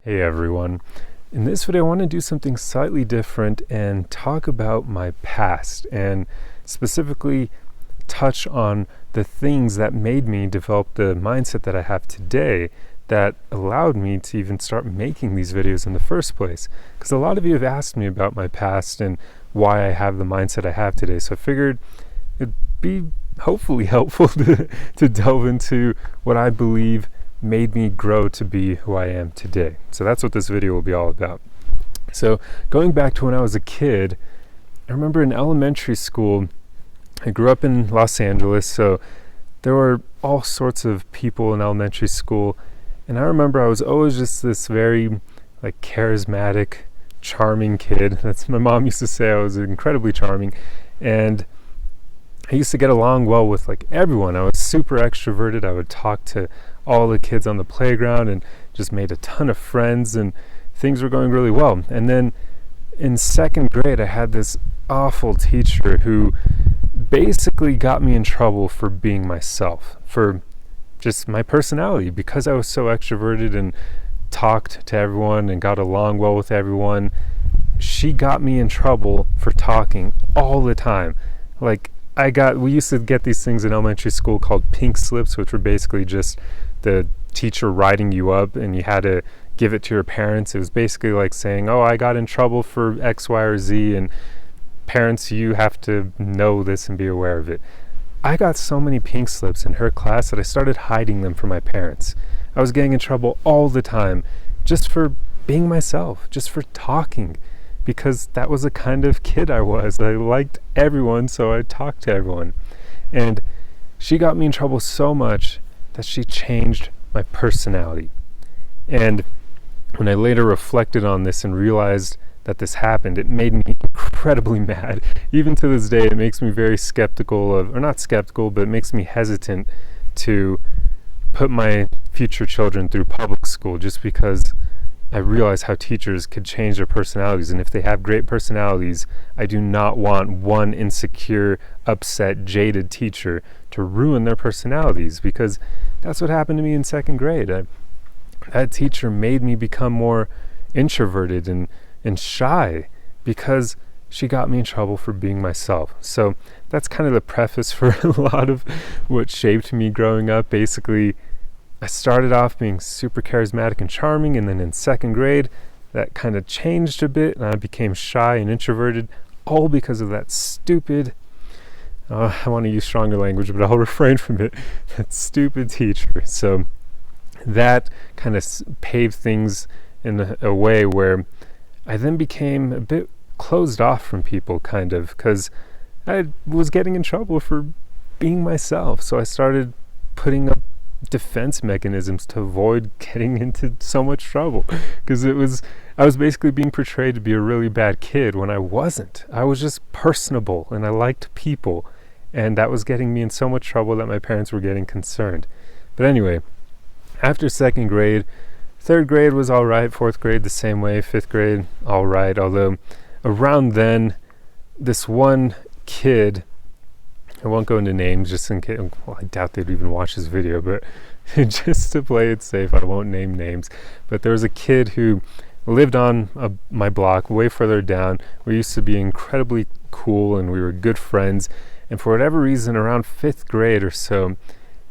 Hey everyone. In this video I want to do something slightly different and talk about my past and specifically touch on the things that made me develop the mindset that I have today that allowed me to even start making these videos in the first place. Because a lot of you have asked me about my past and why I have the mindset I have today, so I figured it'd be hopefully helpful to delve into what I believe made me grow to be who I am today. So that's what this video will be all about. So going back to when I was a kid, I remember in elementary school, I grew up in Los Angeles, so there were all sorts of people in elementary school, and I remember I was always just this very charismatic, charming kid. That's my mom used to say I was incredibly charming, and I used to get along well with everyone. I was super extroverted. I would talk to all the kids on the playground and just made a ton of friends, and things were going really well. And then in second grade, I had this awful teacher who basically got me in trouble for being myself, for just my personality. Because I was so extroverted and talked to everyone and got along well with everyone, she got me in trouble for talking all the time. We used to get these things in elementary school called pink slips, which were basically just the teacher writing you up and you had to give it to your parents. It was basically like saying, oh, I got in trouble for X, Y, or Z, and parents, you have to know this and be aware of it. I got so many pink slips in her class that I started hiding them from my parents. I was getting in trouble all the time just for being myself, just for talking, because that was the kind of kid I was. I liked everyone, so I talked to everyone. And she got me in trouble so much that she changed my personality. And when I later reflected on this and realized that this happened, it made me incredibly mad. Even to this day, it makes me very skeptical of, or not skeptical, but it makes me hesitant to put my future children through public school, just because I realize how teachers could change their personalities, and if they have great personalities, I do not want one insecure, upset, jaded teacher to ruin their personalities, because that's what happened to me in second grade. That teacher made me become more introverted and shy because she got me in trouble for being myself. So that's kind of the preface for a lot of what shaped me growing up. Basically, I started off being super charismatic and charming, and then in second grade, that kind of changed a bit, and I became shy and introverted, all because of that stupid, I want to use stronger language, but I'll refrain from it, that stupid teacher. So that kind of paved things in a way where I then became a bit closed off from people, kind of, because I was getting in trouble for being myself. So I started putting up defense mechanisms to avoid getting into so much trouble, because I was basically being portrayed to be a really bad kid when I wasn't. I was just personable and I liked people, and that was getting me in so much trouble that my parents were getting concerned. But anyway, after second grade, third grade was all right, fourth grade the same way, fifth grade all right, although around then this one kid, I won't go into names just in case, well, I doubt they'd even watch this video, but just to play it safe, I won't name names. But there was a kid who lived on my block way further down. We used to be incredibly cool and we were good friends. And for whatever reason, around fifth grade or so,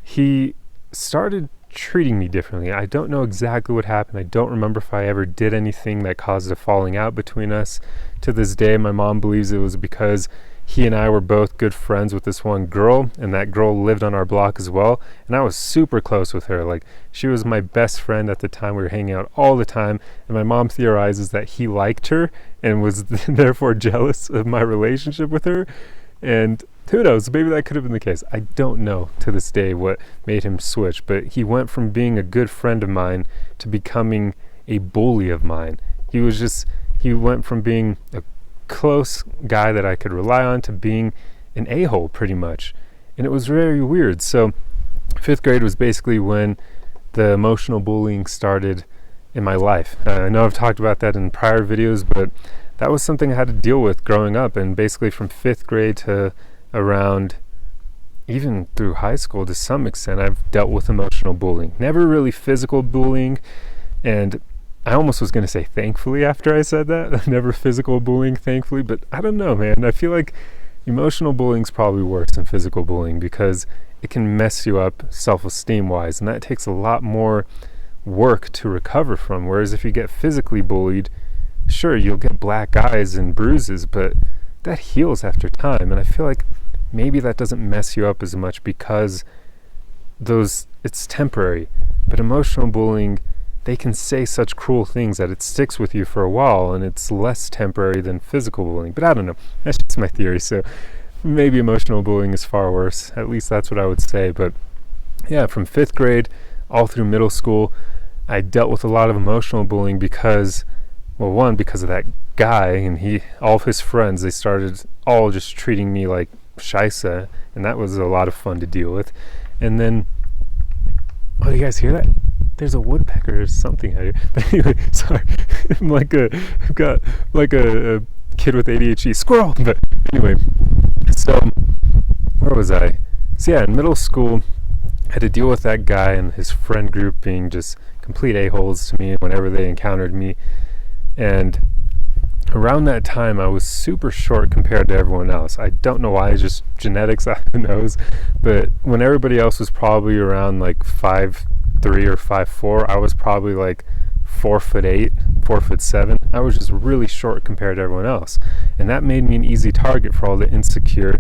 he started treating me differently. I don't know exactly what happened. I don't remember if I ever did anything that caused a falling out between us. To this day, my mom believes it was because he and I were both good friends with this one girl, and that girl lived on our block as well, and I was super close with her. She was my best friend at the time. We were hanging out all the time, and my mom theorizes that he liked her and was therefore jealous of my relationship with her. And who knows, maybe that could have been the case. I don't know to this day what made him switch, but he went from being a good friend of mine to becoming a bully of mine. He went from being a close guy that I could rely on to being an a-hole, pretty much. And it was very weird. So fifth grade was basically when the emotional bullying started in my life. I know I've talked about that in prior videos, but that was something I had to deal with growing up. And basically from fifth grade to around even through high school, to some extent, I've dealt with emotional bullying. Never really physical bullying, and I almost was going to say thankfully after I said that. Never physical bullying, thankfully. But I don't know, man. I feel like emotional bullying is probably worse than physical bullying because it can mess you up self-esteem wise. And that takes a lot more work to recover from. Whereas if you get physically bullied, sure, you'll get black eyes and bruises, but that heals after time. And I feel like maybe that doesn't mess you up as much because it's temporary. But emotional bullying, they can say such cruel things that it sticks with you for a while, and it's less temporary than physical bullying. But I don't know. That's just my theory. So maybe emotional bullying is far worse. At least that's what I would say. But yeah, from 5th grade all through middle school, I dealt with a lot of emotional bullying because, well, one, because of that guy, and all of his friends, they started all just treating me like Shaisa, and that was a lot of fun to deal with. And then, oh, do you guys hear that? There's a woodpecker or something out here. But anyway, sorry. I've got like a kid with ADHD. Squirrel! But anyway, so where was I? So yeah, in middle school, I had to deal with that guy and his friend group being just complete a-holes to me whenever they encountered me. And around that time, I was super short compared to everyone else. I don't know why, it's just genetics, who knows. But when everybody else was probably around like 5'3" or 5'4", I was probably like 4'8", 4'7". I was just really short compared to everyone else. And that made me an easy target for all the insecure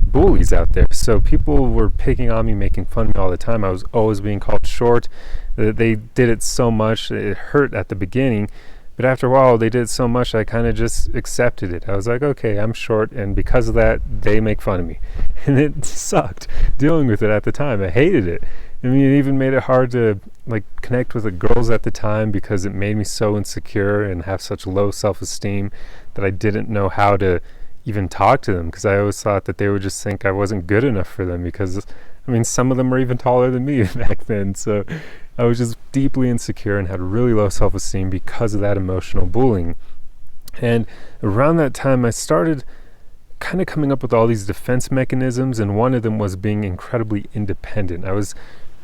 bullies out there. So people were picking on me, making fun of me all the time. I was always being called short. They did it so much, it hurt at the beginning. But after a while, they did so much, I kind of just accepted it. I was like, okay, I'm short, and because of that, they make fun of me. And it sucked dealing with it at the time. I hated it. I mean, it even made it hard to like connect with the girls at the time because it made me so insecure and have such low self-esteem that I didn't know how to even talk to them, because I always thought that they would just think I wasn't good enough for them, because I mean, some of them were even taller than me back then. So I was just deeply insecure and had really low self-esteem because of that emotional bullying. And around that time, I started kind of coming up with all these defense mechanisms, and one of them was being incredibly independent. I was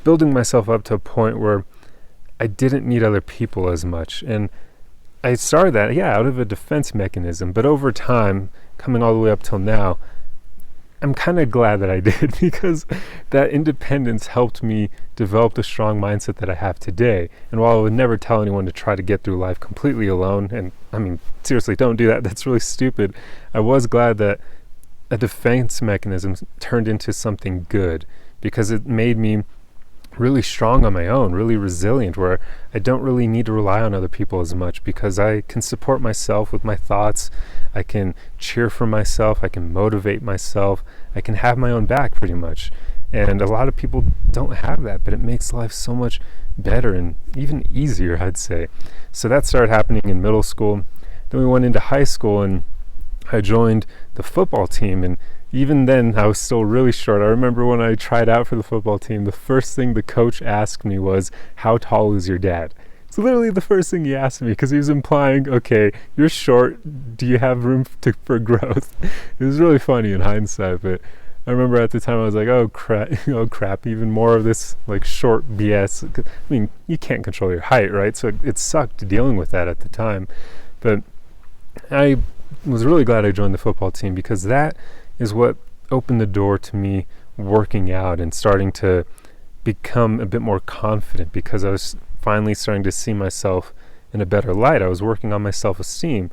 building myself up to a point where I didn't need other people as much. And I started that, out of a defense mechanism. But over time, coming all the way up till now, I'm kind of glad that I did, because that independence helped me develop the strong mindset that I have today. And while I would never tell anyone to try to get through life completely alone, and I mean, seriously, don't do that, that's really stupid, I was glad that a defense mechanism turned into something good, because it made me really strong on my own, really resilient, where I don't really need to rely on other people as much, because I can support myself with my thoughts, I can cheer for myself, I can motivate myself, I can have my own back pretty much. And a lot of people don't have that, but it makes life so much better and even easier, I'd say. So that started happening in middle school. Then we went into high school, and I joined the football team, and even then I was still really short. I remember when I tried out for the football team, the first thing the coach asked me was, "How tall is your dad?" It's literally the first thing he asked me, because he was implying, okay, you're short, do you have room for growth? It was really funny in hindsight, but I remember at the time I was like, oh crap, even more of this like short BS. I mean, you can't control your height, right? So it sucked dealing with that at the time. But I was really glad I joined the football team, because that is what opened the door to me working out and starting to become a bit more confident, because I was finally starting to see myself in a better light. I was working on my self-esteem,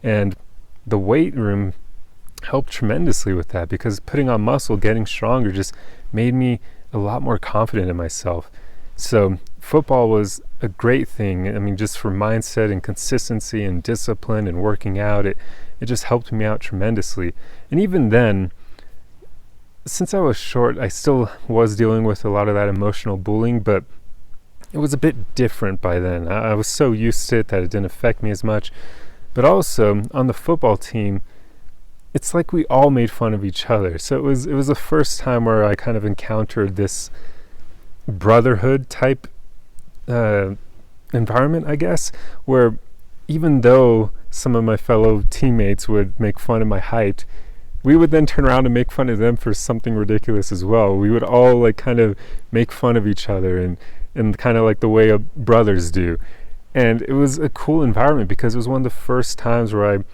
and the weight room helped tremendously with that, because putting on muscle, getting stronger, just made me a lot more confident in myself. So football was a great thing. I mean, just for mindset and consistency and discipline and working out, it just helped me out tremendously. And even then, since I was short, I still was dealing with a lot of that emotional bullying, but it was a bit different by then. I was so used to it that it didn't affect me as much. But also, on the football team, it's like we all made fun of each other. So it was the first time where I kind of encountered this brotherhood type environment, I guess, where even though some of my fellow teammates would make fun of my height, we would then turn around and make fun of them for something ridiculous as well. We would all like kind of make fun of each other and kind of like the way brothers do. And it was a cool environment because it was one of the first times where I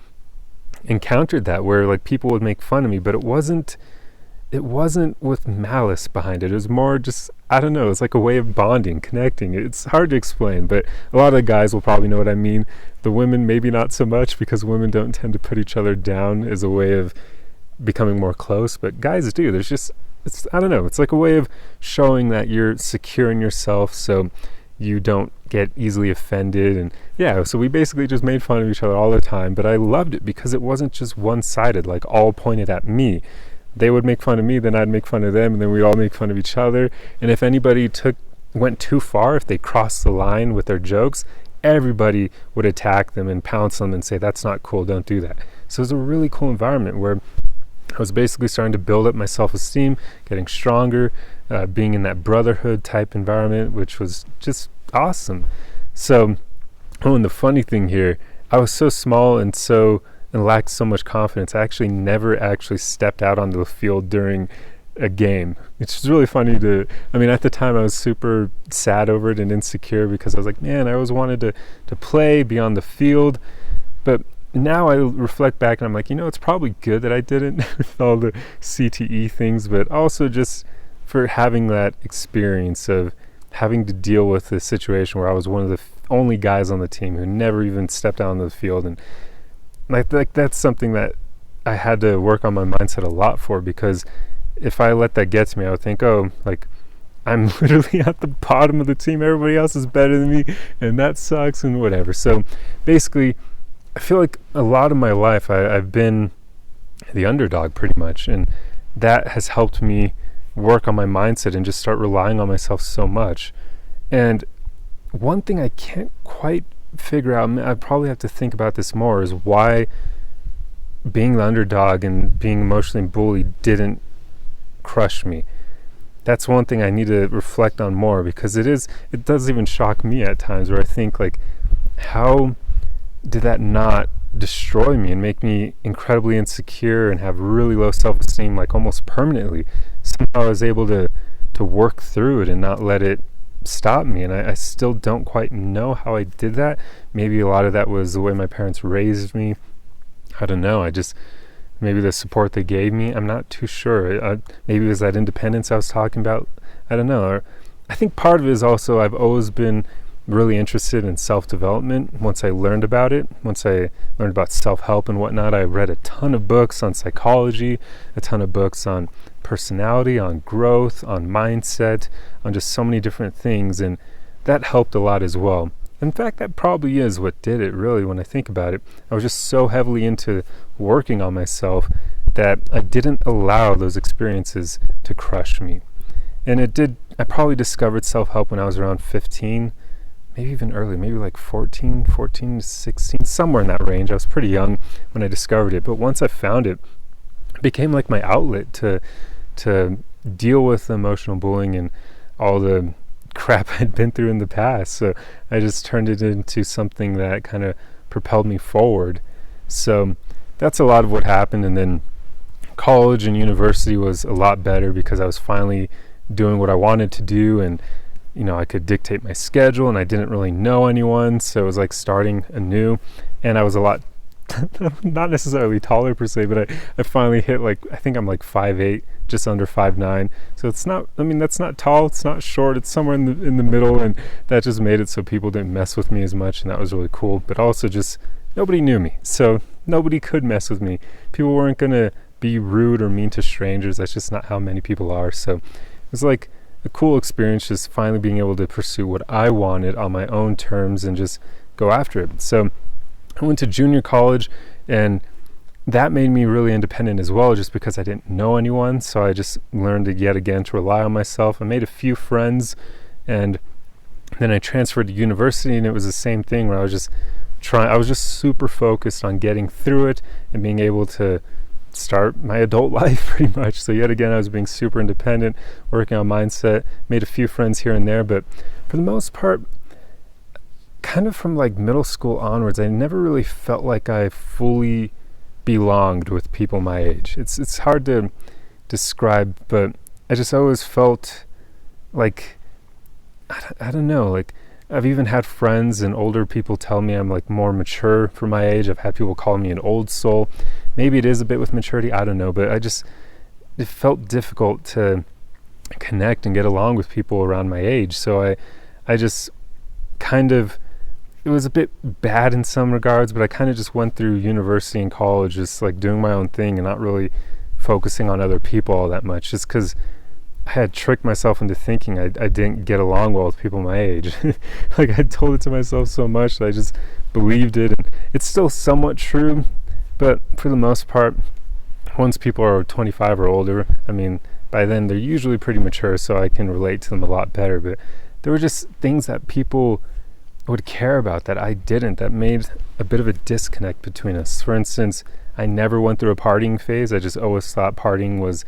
encountered that, where like people would make fun of me, but it wasn't with malice behind it. It was more just, I don't know, it's like a way of bonding, connecting. It's hard to explain, but a lot of the guys will probably know what I mean. The women, maybe not so much, because women don't tend to put each other down as a way of becoming more close, but guys do. I don't know, it's like a way of showing that you're secure in yourself, so you don't get easily offended. And yeah, so we basically just made fun of each other all the time, but I loved it because it wasn't just one-sided, like all pointed at me. They would make fun of me, then I'd make fun of them, and then we'd all make fun of each other. And if anybody went too far, if they crossed the line with their jokes, everybody would attack them and pounce them and say, that's not cool, don't do that. So it was a really cool environment where I was basically starting to build up my self-esteem, getting stronger, being in that brotherhood type environment, which was just awesome. So, and the funny thing here, I was so small and lacked so much confidence. I actually never actually stepped out onto the field during a game. It's just really funny at the time I was super sad over it and insecure because I was like, man, I always wanted to play, be on the field. But now I reflect back and I'm like, it's probably good that I didn't with all the CTE things, but also just for having that experience of having to deal with the situation where I was one of the only guys on the team who never even stepped out on the field. And like that's something that I had to work on my mindset a lot for, because if I let that get to me, I would think, oh, like I'm literally at the bottom of the team, everybody else is better than me, and that sucks and whatever. So basically, I feel like a lot of my life I've been the underdog pretty much, and that has helped me work on my mindset and just start relying on myself so much. And one thing I can't quite figure out, I probably have to think about this more, is why being the underdog and being emotionally bullied didn't crush me. That's one thing I need to reflect on more, because it does even shock me at times where I think, like, how did that not destroy me and make me incredibly insecure and have really low self-esteem, like almost permanently? Somehow I was able to work through it and not let it stop me, and I still don't quite know how I did that. Maybe a lot of that was the way my parents raised me. I don't know, maybe the support they gave me, I'm not too sure. Maybe it was that independence I was talking about, I don't know. Or I think part of it is also I've always been really interested in self-development. Once I learned about self-help and whatnot, I read a ton of books on psychology, a ton of books on personality, on growth, on mindset, on just so many different things, and that helped a lot as well. In fact, that probably is what did it, really, when I think about it. I was just so heavily into working on myself that I didn't allow those experiences to crush me. And I probably discovered self-help when I was around 15, maybe even early, maybe like 14 to 16, somewhere in that range. I was pretty young when I discovered it, but once I found it, it became like my outlet to deal with emotional bullying and all the crap I'd been through in the past. So I just turned it into something that kind of propelled me forward. So that's a lot of what happened. And then college and university was a lot better because I was finally doing what I wanted to do, and I could dictate my schedule, and I didn't really know anyone, so it was like starting anew. And I was a lot not necessarily taller per se, but I finally hit, like, I think I'm like 5'8", just under 5'9". So it's not, that's not tall, it's not short, it's somewhere in the middle, and that just made it so people didn't mess with me as much, and that was really cool. But also just nobody knew me, so nobody could mess with me. People weren't gonna be rude or mean to strangers. That's just not how many people are. So it was like a cool experience, just finally being able to pursue what I wanted on my own terms and just go after it. So I went to junior college, and that made me really independent as well, just because I didn't know anyone. So I just learned yet again to rely on myself. I made a few friends, and then I transferred to university, and it was the same thing where I was just super focused on getting through it and being able to start my adult life pretty much. So yet again, I was being super independent, working on mindset, made a few friends here and there, but for the most part, kind of from like middle school onwards, I never really felt like I fully belonged with people my age. It's hard to describe, but I just always felt like, I don't know, like I've even had friends and older people tell me I'm like more mature for my age. I've had people call me an old soul. Maybe it is a bit with maturity, I don't know, but it felt difficult to connect and get along with people around my age. So I just kind of, it was a bit bad in some regards, but I kind of just went through university and college just like doing my own thing and not really focusing on other people all that much, just because I had tricked myself into thinking I didn't get along well with people my age. Like I told it to myself so much that I just believed it, and it's still somewhat true, but for the most part, once people are 25 or older, I mean, by then they're usually pretty mature, so I can relate to them a lot better. But there were just things that people would care about that I didn't, that made a bit of a disconnect between us. For instance, I never went through a partying phase. I just always thought partying was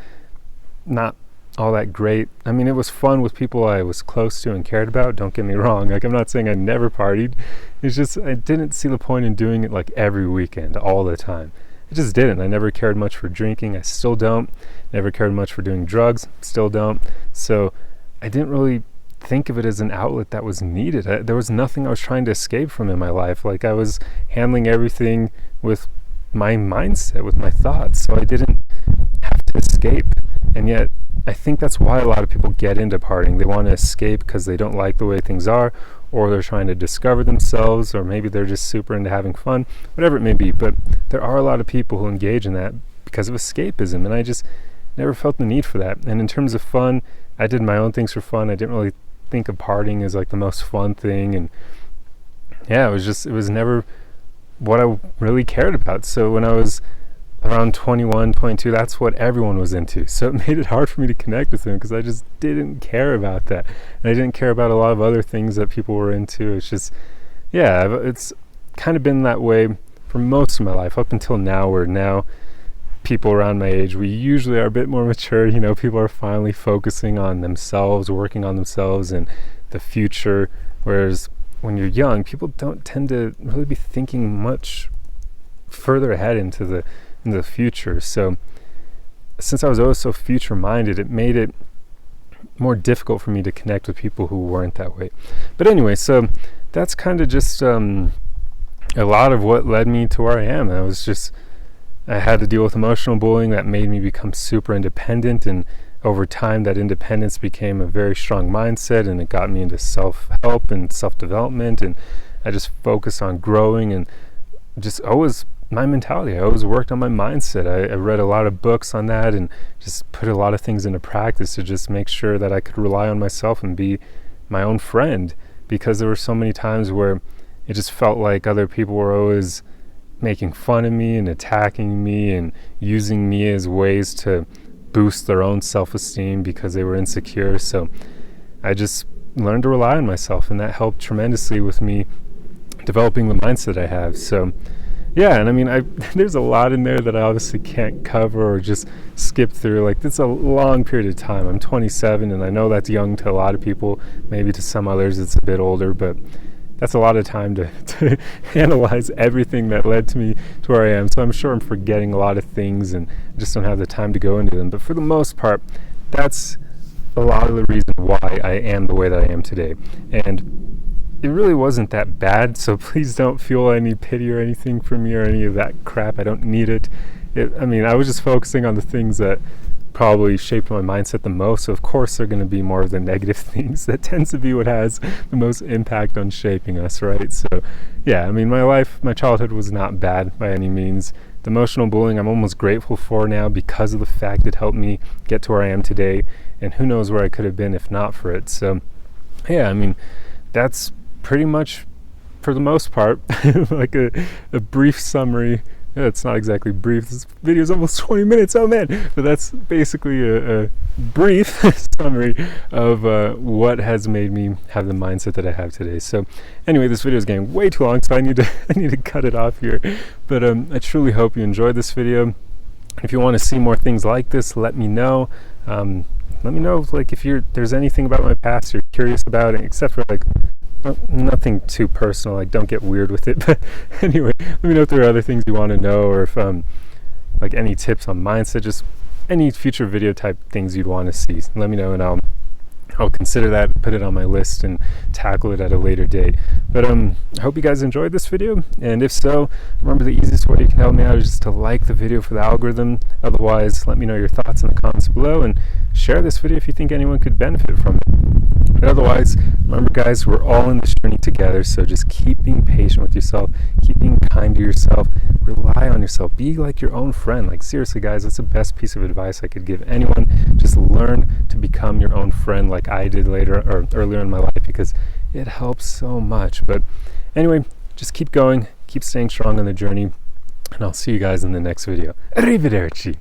not all that great. I mean, it was fun with people I was close to and cared about, don't get me wrong. Like, I'm not saying I never partied. It's just I didn't see the point in doing it like every weekend all the time. I just didn't. I never cared much for drinking. I still don't. Never cared much for doing drugs. Still don't. So I didn't really think of it as an outlet that was needed. There was nothing I was trying to escape from in my life. Like, I was handling everything with my mindset, with my thoughts, so I didn't have to escape. And yet I think that's why a lot of people get into partying. They want to escape because they don't like the way things are, or they're trying to discover themselves, or maybe they're just super into having fun, whatever it may be. But there are a lot of people who engage in that because of escapism, and I just never felt the need for that. And in terms of fun, I did my own things for fun. I didn't really think of partying as like the most fun thing, and yeah, it was never what I really cared about. So when I was around 21, 22, that's what everyone was into. So it made it hard for me to connect with them because I just didn't care about that. And I didn't care about a lot of other things that people were into. It's just, yeah, it's kind of been that way for most of my life up until now, where now people around my age, we usually are a bit more mature. You know, people are finally focusing on themselves, working on themselves and the future. Whereas when you're young, people don't tend to really be thinking much further ahead into the future. So since I was always so future minded, it made it more difficult for me to connect with people who weren't that way. But anyway, so that's kind of just a lot of what led me to where I am. I had to deal with emotional bullying that made me become super independent, and over time that independence became a very strong mindset, and it got me into self-help and self-development, and I just focused on growing, and just always my mentality, I always worked on my mindset. I read a lot of books on that and just put a lot of things into practice to just make sure that I could rely on myself and be my own friend, because there were so many times where it just felt like other people were always making fun of me and attacking me and using me as ways to boost their own self-esteem because they were insecure. So I just learned to rely on myself, and that helped tremendously with me developing the mindset I have. So yeah, and I mean, there's a lot in there that I obviously can't cover or just skip through. Like, it's a long period of time. I'm 27, and I know that's young to a lot of people. Maybe to some others it's a bit older, but that's a lot of time to analyze everything that led to me to where I am. So I'm sure I'm forgetting a lot of things and I just don't have the time to go into them. But for the most part, that's a lot of the reason why I am the way that I am today. And it really wasn't that bad, so please don't feel any pity or anything for me or any of that crap. I don't need it. I was just focusing on the things that probably shaped my mindset the most. So of course they're going to be more of the negative things. That tends to be what has the most impact on shaping us, right? So yeah, I mean, my childhood was not bad by any means. The emotional bullying I'm almost grateful for now because of the fact it helped me get to where I am today, and who knows where I could have been if not for it. So yeah, I mean, that's pretty much, for the most part, like a brief summary. Yeah, it's not exactly brief. This video is almost 20 minutes. Oh man! But that's basically a brief summary of what has made me have the mindset that I have today. So anyway, this video is getting way too long, so I need to cut it off here. But I truly hope you enjoyed this video. If you want to see more things like this, let me know. Let me know, like, if there's anything about my past you're curious about, except for like nothing too personal. Like, don't get weird with it. But anyway, let me know if there are other things you want to know, or if like any tips on mindset, just any future video type things you'd want to see. Let me know, and I'll I'll consider that, put it on my list, and tackle it at a later date. But I hope you guys enjoyed this video, and if so, remember the easiest way you can help me out is just to like the video for the algorithm. Otherwise, let me know your thoughts in the comments below, and share this video if you think anyone could benefit from it. But otherwise, remember guys, we're all in this journey together, so just keep being patient with yourself, keep being kind to yourself, rely on yourself, be like your own friend. Like seriously guys, that's the best piece of advice I could give anyone. Just learn to become your own friend like I did earlier in my life, because it helps so much. But anyway, just keep going, keep staying strong on the journey, and I'll see you guys in the next video. Arrivederci!